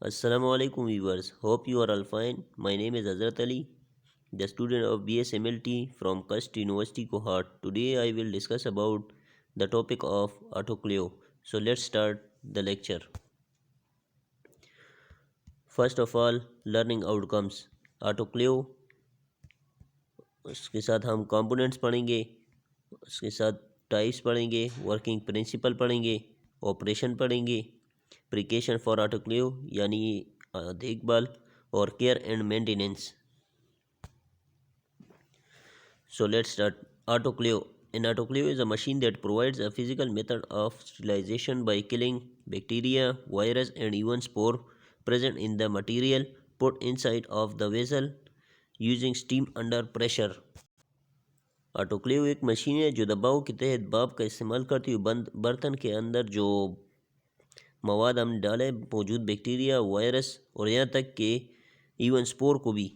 Assalamu alaikum viewers. Hope you are all fine. My name is Hazrat Ali, the student of BSMLT from Kast University Kohat. Today I will discuss about the topic of autoclave. So let's start the lecture. First of all, learning outcomes. Autoclave, उसके साथ हम components पढ़ेंगे, उसके साथ types पढ़ेंगे, working principle पढ़ेंगे, operation पढ़ेंगे, प्रिकेशन for autoclave यानी देखभाल और care and maintenance. So let's start. Autoclave. An autoclave is a machine that provides a physical method of sterilization by killing bacteria, virus, and even spore present in the material put inside of the vessel using steam under pressure. Autoclave एक machine है जो दबाव के तहत भाप का इस्तेमाल करती हुई बंद बर्तन के अंदर जो मवाद हम डालें मौजूद बैक्टीरिया, वायरस और यहाँ तक कि इवन स्पोर को भी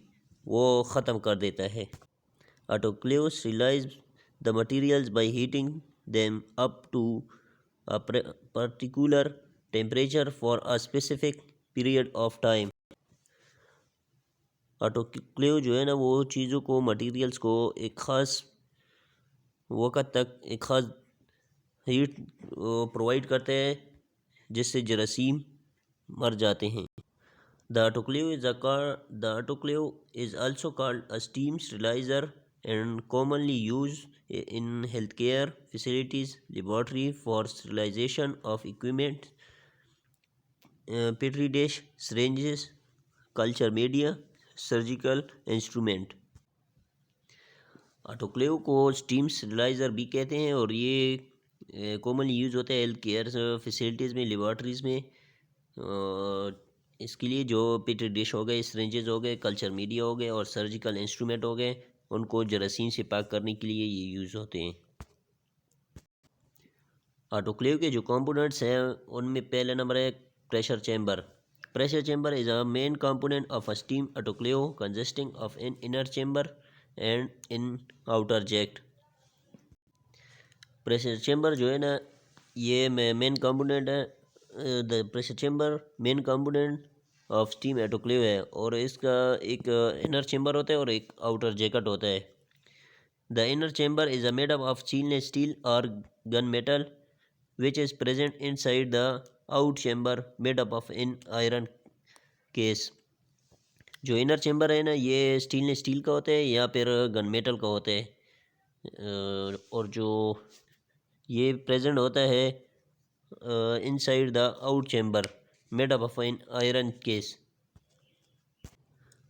वो ख़त्म कर देता है. Autoclave sterilize the materials by heating them up to a particular temperature for a specific period of time. Autoclave जो है ना वो चीज़ों को मटेरियल्स को एक ख़ास वक़्त तक एक ख़ास हीट प्रोवाइड करते हैं जिससे जरासीम मर जाते हैं. The autoclave is also called a steam sterilizer and commonly used in healthcare facilities, laboratory for sterilization of equipment, petri dish, syringes, culture media, surgical instrument. Autoclave को स्टीम स्टरलाइज़र भी कहते हैं और ये कॉमनली यूज़ होता है health care facilities में, laboratories में. इसके लिए जो पेट्री डिश हो गए, सिरिंजेस हो गए, कल्चर मीडिया हो गए और सर्जिकल इंस्ट्रूमेंट हो गए, उनको जरासीम से पाक करने के लिए ये यूज़ होते हैं. ऑटोक्लेव के जो कंपोनेंट्स हैं उनमें पहला नंबर है pressure chamber. Pressure chamber is a main component of a steam autoclave consisting of an inner chamber and in outer jacked. Pressure chamber जो है ना ये मेन कंपोनेंट है. The pressure chamber main component of steam autoclave है और इसका एक inner chamber होता है और एक आउटर जैकेट होता है. The inner chamber is a made up of stainless steel और gun metal which is present inside the out chamber made up of in iron case. जो इनर चैम्बर है ना ये स्टेनलेस स्टील का होता है या फिर गन मेटल का होता है और जो ये प्रेजेंट होता है inside the out chamber made up of in iron case.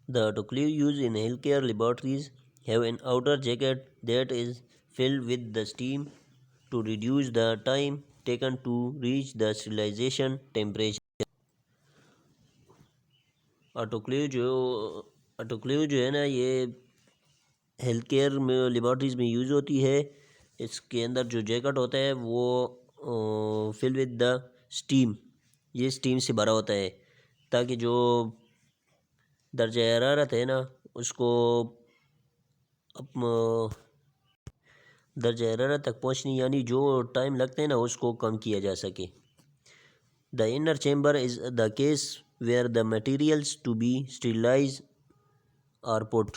The autoclave used in healthcare laboratories have an outer jacket that is filled with the steam to reduce the time taken to reach the sterilization temperature. Autoclave जो है ना ये health care में laboratories में use होती है. इसके अंदर जो जैकेट होता है वो फिल विद द स्टीम, ये स्टीम से भरा होता है ताकि जो दर्जा हरारत है ना उसको दर्जा हरारत तक पहुँचने यानी जो टाइम लगता है ना उसको कम किया जा सके. The inner chamber is the case where the materials to be sterilize are put.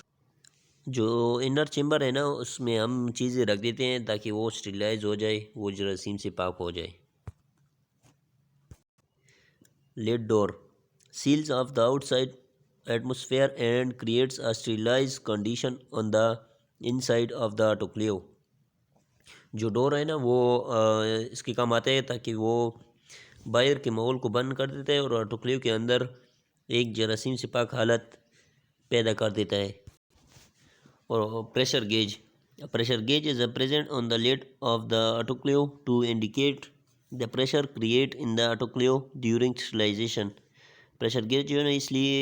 जो इनर चैम्बर है ना उसमें हम चीज़ें रख देते हैं ताकि वो स्टेरिलाइज हो जाए, वो जरासीम से पाक हो जाए. Lid door seals off the outside atmosphere and creates a sterilized condition on the inside of the autoclave. जो डोर है ना वो इसके काम आता है ताकि वो बाहर के माहौल को बंद कर देता है और ऑटोक्लेव के अंदर एक जरासीम से पाक हालत पैदा कर देता है. और pressure gauge is present on the lid of the autoclave to indicate the pressure create in the autoclave during sterilization. Pressure gauge जो है ना इसलिए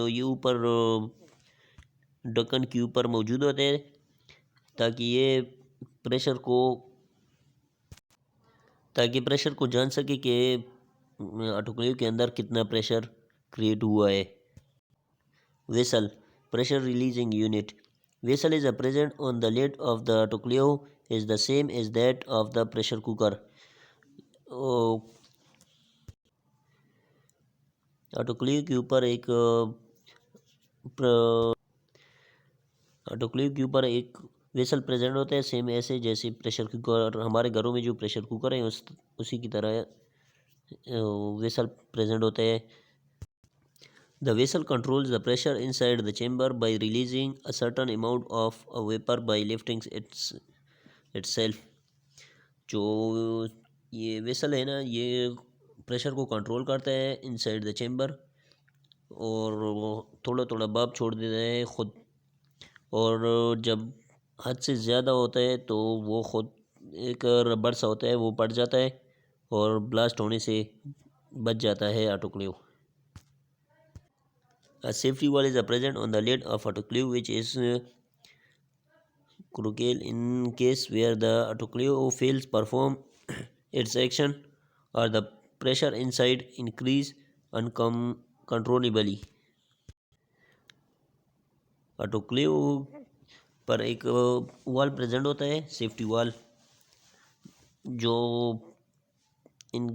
ये ऊपर ढक्कन के ऊपर मौजूद होते हैं ताकि ये प्रेशर को जान सके कि ऑटोक्लेव के अंदर कितना प्रेशर क्रिएट हुआ है. Vessel pressure releasing unit. Vessel is present on the lid of the autoclave is the same as that of the pressure cooker. Autoclave के ऊपर एक वेसल प्रेजेंट होता है, सेम ऐसे जैसे प्रेशर कुकर, हमारे घरों में जो प्रेशर कुकर है उसी की तरह वेसल प्रेजेंट होता है। The vessel controls the pressure inside the chamber by releasing a certain amount of a vapor by lifting itself। जो ये वेसल है ना, ये प्रेशर को कंट्रोल करता है इनसाइड द चेम्बर, और थोड़ा थोड़ा भाप छोड़ देता है खुद, और जब हद से ज़्यादा होता है तो वो खुद एक रबड़ सा होता है, वो पड़ जाता है और ब्लास्ट होने से बच जाता है autoclave. A safety wall is present on the lid of autoclave which is crucial in case where the autoclave fails perform its action or the pressure inside increase uncontrollably। Autoclave पर एक wall present होता है, safety wall, जो in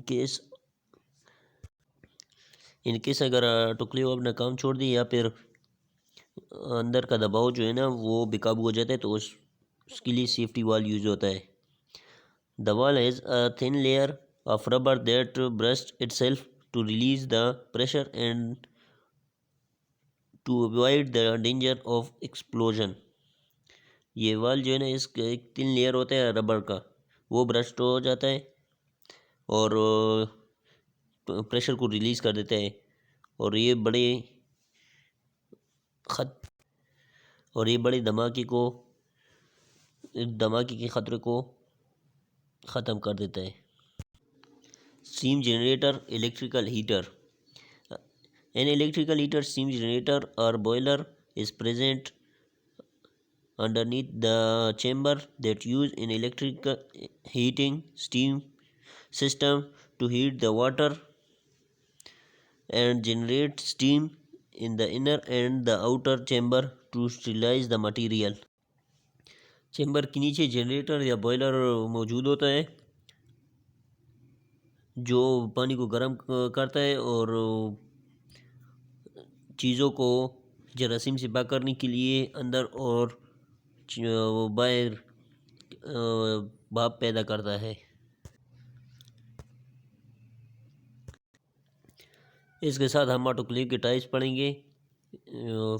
case अगर autoclave अपना काम छोड़ दी या फिर अंदर का दबाव जो है ना वो बेकाबू हो जाता है, तो उसके लिए सेफ्टी वॉल यूज होता है। The valve has a thin layer of rubber that burst itself to release the pressure and to avoid the danger of explosion. ये वॉल जो है ना, इसका एक थिन लेयर होता है रबर का, वो ब्रस्ट हो जाता है और प्रेशर को रिलीज़ कर देता है, और ये बड़े धमाके के ख़तरे को ख़त्म कर देता है। Steam generator, electrical heater. An electrical heater, steam generator or boiler is present underneath the chamber that use an electric heating steam system to heat the water and generate steam in the inner and the outer chamber to sterilize the material। Chamber के नीचे generator या boiler मौजूद होता है जो पानी को गर्म करता है और चीज़ों को जरासीम से पाक करने के लिए अंदर और बाहर भाप पैदा करता है। इसके साथ हम ऑटोक्लेव के टाइप्स पढ़ेंगे।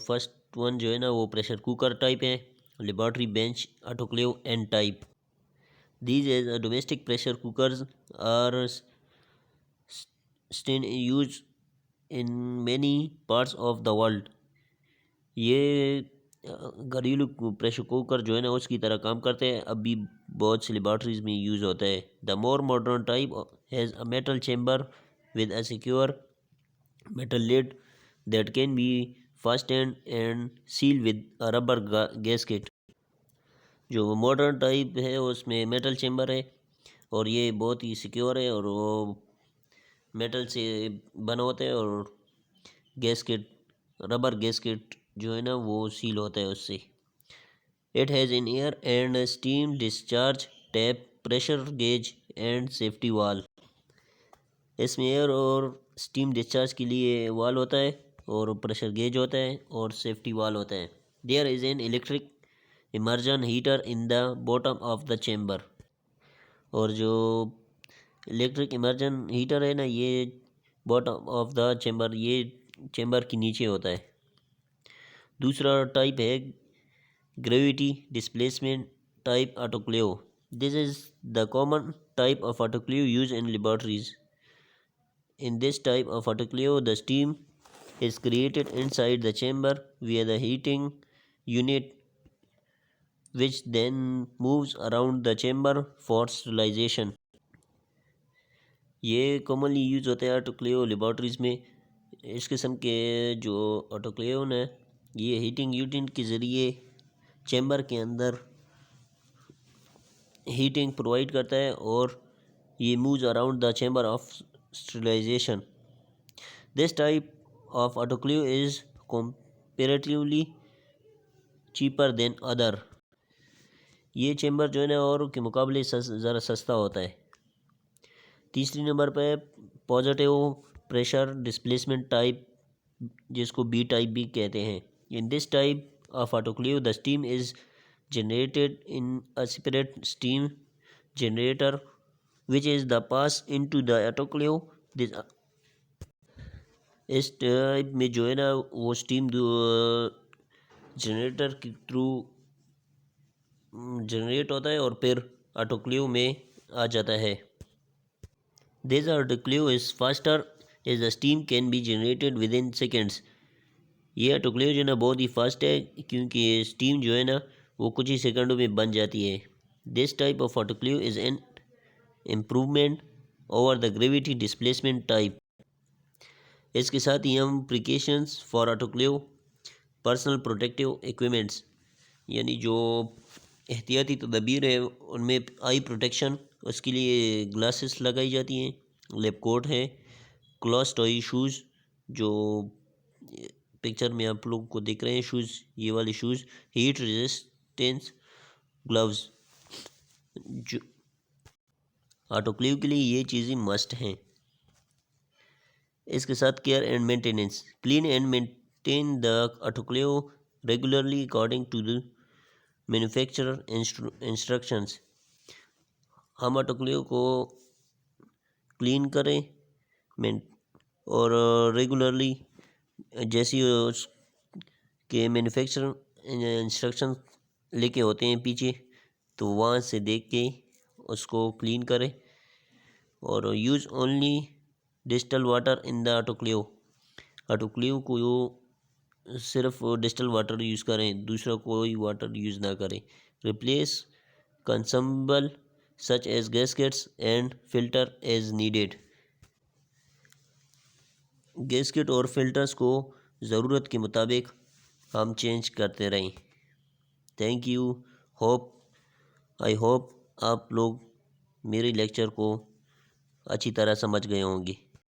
फर्स्ट वन जो है ना वो प्रेशर कुकर टाइप है, laboratory bench autoclave N type. These as domestic pressure cookers are still use in many parts of the world. ये घरेलू प्रेशर कुकर जो है ना उसकी तरह काम करते हैं, अब भी बहुत सी लेबॉर्ट्रीज में यूज़ होता है। The more modern type has a metal chamber with a secure metal lid that can be fastened and sealed with a rubber gasket। जो मॉडर्न टाइप है उसमें मेटल चेम्बर है और ये बहुत ही सिक्योर है और वो मेटल से बना होता है, और गैसकेट, रबर गैसकेट जो है ना वो सील होता है उससे। It has in air and steam discharge tap, pressure gauge and safety वाल। इसमें एयर और स्टीम डिस्चार्ज के लिए वाल होता है और प्रेशर गेज होता है और सेफ्टी वाल होता है। There is an electric immersion heater in the bottom of the chamber. और जो इलेक्ट्रिक इमर्जन हीटर है ना ये बॉटम ऑफ द चेम्बर, ये चेम्बर के नीचे होता है। दूसरा टाइप है gravity displacement type autoclave. This is the common type of autoclave use in laboratories. In this type of autoclave, the steam is created inside the chamber via the heating unit, which then moves around the chamber for sterilization। ये commonly use होता है autoclave laboratories में। इस किस्म के जो autoclave है ये हीटिंग यूनिट के ज़रिए चैम्बर के अंदर हीटिंग प्रोवाइड करता है और ये moves around the chamber of sterilization। This type of autoclave is comparatively cheaper than other। ये चेम्बर जो है ना और के मुकाबले ज़रा सस्ता होता है। तीसरी नंबर पे पॉजिटिव प्रेशर डिस्प्लेसमेंट टाइप, जिसको बी टाइप भी कहते हैं। In this type of autoclave the steam is generated in a separate steam generator which is the pass into the autoclave. This इस टाइप में जो है ना वो स्टीम जनरेटर के थ्रू जनरेट होता है और फिर ऑटोक्लेव में आ जाता है। This autoclave is faster as the steam can be generated within seconds. ये ऑटोक्लेव जो है ना बहुत ही फास्ट है क्योंकि स्टीम जो है ना वो कुछ ही सेकंडों में बन जाती है। This type of autoclave is an improvement over the gravity displacement type. इसके साथ ही हम precautions for autoclave personal protective equipments, यानी जो एहतियाती तदबीर है उनमें आई प्रोटेक्शन, उसके लिए ग्लासेस लगाई जाती हैं, लैब कोट है, क्लॉस टॉय शूज़ जो पिक्चर में आप लोग को दिख रहे हैं शूज़, ये वाले शूज़, हीट रेजिस्टेंस ग्लव्स, जो ऑटोक्लेव के लिए ये चीज़ें मस्ट हैं। इसके साथ care and maintenance, clean and maintain the autoclave regularly according to the manufacturer instructions. हम ऑटोक्लेव को क्लीन करें और रेगुलरली जैसी उसके मैन्युफैक्चरर इंस्ट्रक्शन लेके होते हैं पीछे, तो वहाँ से देख के उसको क्लीन करें। और use only distal water in the autoclave, autoclave को सिर्फ डिस्टल वाटर यूज़ करें, दूसरा कोई वाटर यूज़ ना करें। Replace consumable such as gaskets and filter as needed. Gasket और फिल्टर्स को ज़रूरत के मुताबिक हम चेंज करते रहें। Thank you. आई होप आप लोग मेरे लेक्चर को अच्छी तरह समझ गए होंगे।